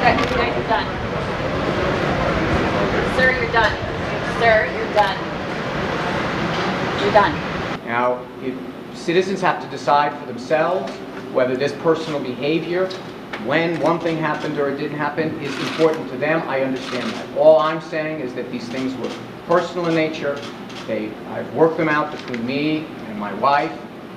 You're done. Sir, you're done. Sir, you're done. You're done. Now, if citizens have to decide for themselves whether this personal behavior, when one thing happened or it didn't happen, is important to them, I understand that. All I'm saying is that these things were personal in nature. I've worked them out between me and my wife,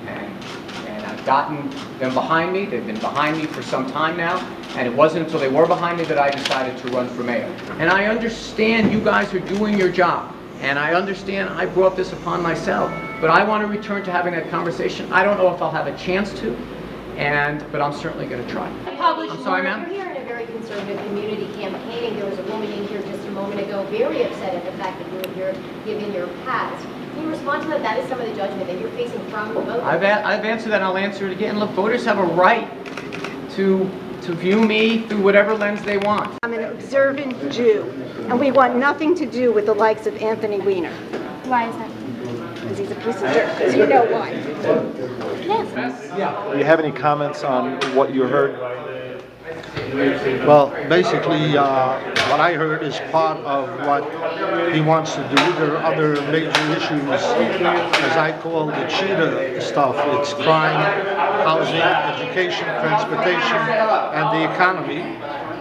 and I've gotten them behind me. They've been behind me for some time now, and it wasn't until they were behind me that I decided to run for mayor. And I understand you guys are doing your job, and I understand I brought this upon myself, but I want to return to having that conversation. I don't know if I'll have a chance to, but I'm certainly going to try. I'm sorry, ma'am? You're here in a very conservative community campaigning. There was a woman in here just a moment ago very upset at the fact that you were here giving your pass. Can you respond to that? That is some of the judgment that you're facing from the voters. I've answered that, and I'll answer it again. Look, voters have a right to view me through whatever lens they want. I'm an observant Jew, and we want nothing to do with the likes of Anthony Weiner. Why is that? Because he's a piece of dirt, because you know why. Yes. Do you have any comments on what you heard? Well, basically, what I heard is part of what he wants to do. There are other major issues, as I call the cheetah stuff. It's crime, housing, education, transportation, and the economy,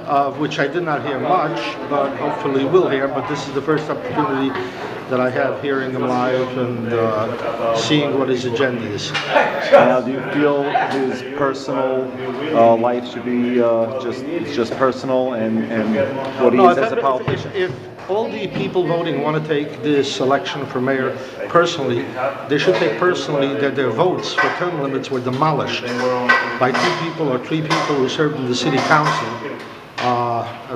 of which I did not hear much, but hopefully will hear. But this is the first opportunity that I have hearing him live and seeing what his agenda is. Now, do you feel his personal life should be just personal and what he is as a politician? If all the people voting want to take this election for mayor personally, they should take personally that their votes for term limits were demolished by 2 people or 3 people who served in the city council.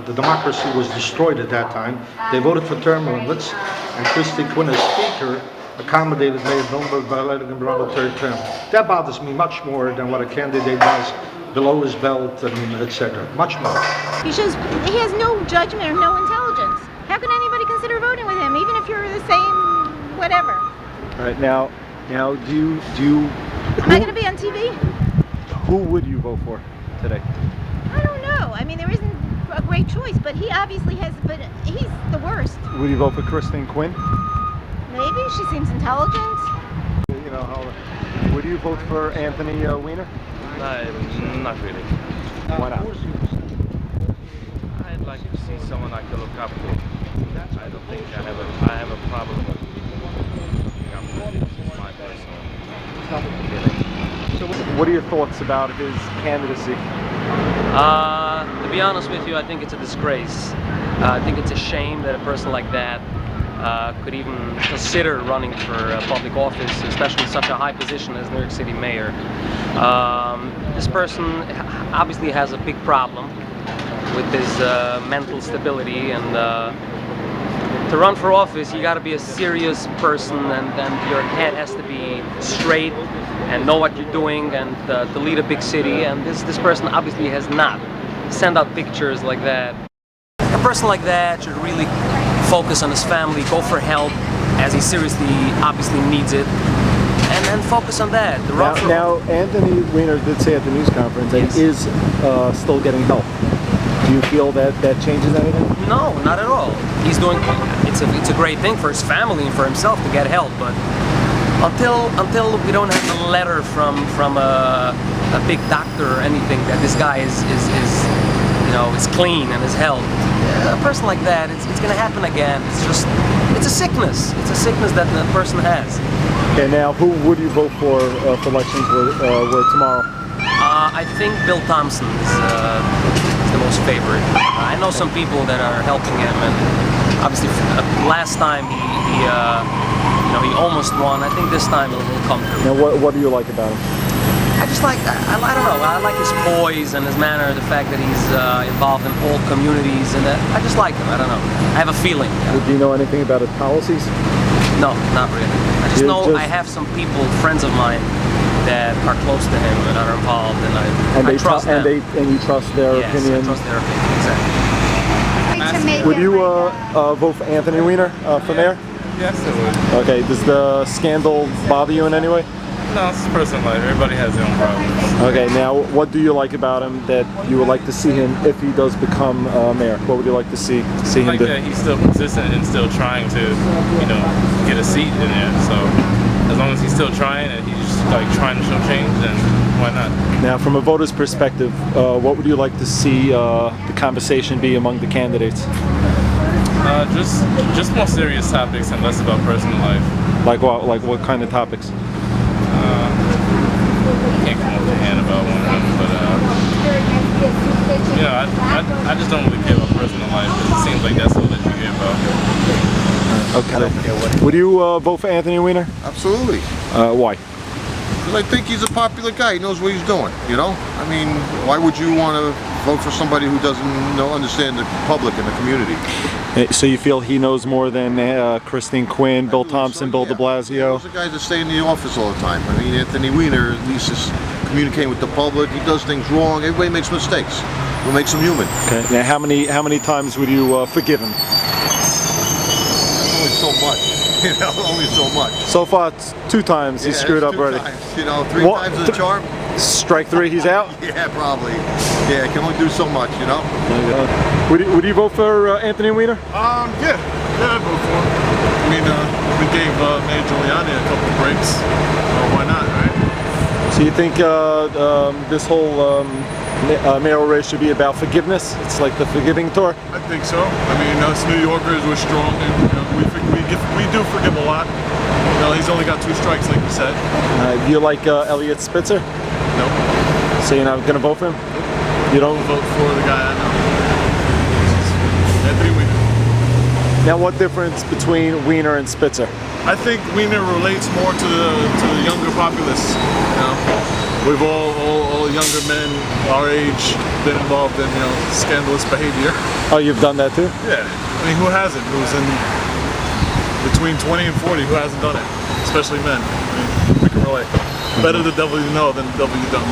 The democracy was destroyed at that time. They voted for term limits, and Christy Quinn, as speaker, accommodated Mayor Bloomberg by letting him run a 3rd term. That bothers me much more than what a candidate does below his belt and etc. Much more. He has no judgment or no intelligence. How can anybody consider voting with him, even if you're the same whatever? All right, now, do you? Am I going to be on TV? Who would you vote for today? I don't know. I mean, there isn't a great choice, but he obviously has. But he's the worst. Would you vote for Christine Quinn? Maybe she seems intelligent. You know, would you vote for Anthony Weiner? Not really. Why not? I'd like to see someone I can look up to. I don't think I have a problem with looking up to. This is my personal feeling. So, what are your thoughts about his candidacy? To be honest with you, I think it's a disgrace. I think it's a shame that a person like that could even consider running for public office, especially such a high position as New York City mayor. This person obviously has a big problem with his mental stability, and to run for office you got to be a serious person, and your head has to be straight and know what you're doing, and to lead a big city, and this person obviously has not. Send out pictures like that. A person like that should really focus on his family, go for help as he seriously obviously needs it, and then focus on that. Now, Anthony Weiner did say at the news conference that he is still getting help. Do you feel that changes anything? No, not at all. He's doing, it's a great thing for his family and for himself to get help, but until we don't have a letter from a big doctor or anything that this guy is clean and is healthy, a person like that, it's going to happen again. It's a sickness. It's a sickness that the person has. Okay, now who would you vote for if elections were tomorrow? I think Bill Thompson is the most favorite. I know some people that are helping him, and obviously last time he almost won. I think this time it'll come through. Now, what do you like about him? I just like, I don't know, I like his poise and his manner, the fact that he's involved in all communities, and I just like him. I don't know. I have a feeling. Do you know anything about his policies? No, not really. I just know I have some people, friends of mine, that are close to him and are involved, and I trust them. And you trust their opinion? Yes, I trust their opinion, exactly. Would you vote for Anthony Weiner for mayor? Yes, I would. Okay, does the scandal bother you in any way? No, it's personal life. Everybody has their own problems. Okay, now what do you like about him that you would like to see him if he does become mayor? What would you like to see him Like do? that he's still consistent and still trying to, you know, get a seat in there. So as long as he's still trying and he's like trying to show change, then why not? Now, from a voter's perspective, what would you like to see the conversation be among the candidates? Just more serious topics and less about personal life. Like what? Like what kind of topics? Can't come up with a hand about one of them, but you know, I just don't really care about personal life. It seems like that's all that you care about. Okay. Would you vote for Anthony Weiner? Absolutely. Why? Because I think he's a popular guy. He knows what he's doing, you know? I mean, why would you want to vote for somebody who doesn't understand the public and the community? So you feel he knows more than Christine Quinn, Bill Thompson, Bill de Blasio? Those are guys that stay in the office all the time. I mean, Anthony Weiner at least is communicating with the public. He does things wrong. Everybody makes mistakes. What makes him human? Okay. Now, how many times would you forgive him? Only so much. You know, only so much. So far, it's 2 times he screwed up already. Times, you know, 3 times is a charm. Strike 3, he's out? Yeah, probably. Yeah, can only do so much, you know? Would you vote for Anthony Weiner? Yeah, I'd vote for him. I mean, we gave Mayor Giuliani a couple breaks, so why not, right? So you think this whole mayoral race should be about forgiveness? It's like the forgiving tour? I think so. I mean, us New Yorkers, we're strong, and you know, we do forgive a lot. You know, he's only got 2 strikes, like you said. Do you like Elliot Spitzer? No. So you're not going to vote for him? You don't vote for the guy I know. Anthony Weiner. Now, what difference between Weiner and Spitzer? I think Weiner relates more to the younger populace. You know, we've all younger men our age been involved in, you know, scandalous behavior. Oh, you've done that too? Yeah. I mean, who hasn't? Who's in between 20 and 40? Who hasn't done it? Especially men. I mean, we can relate. Better the devil you know than the devil you don't.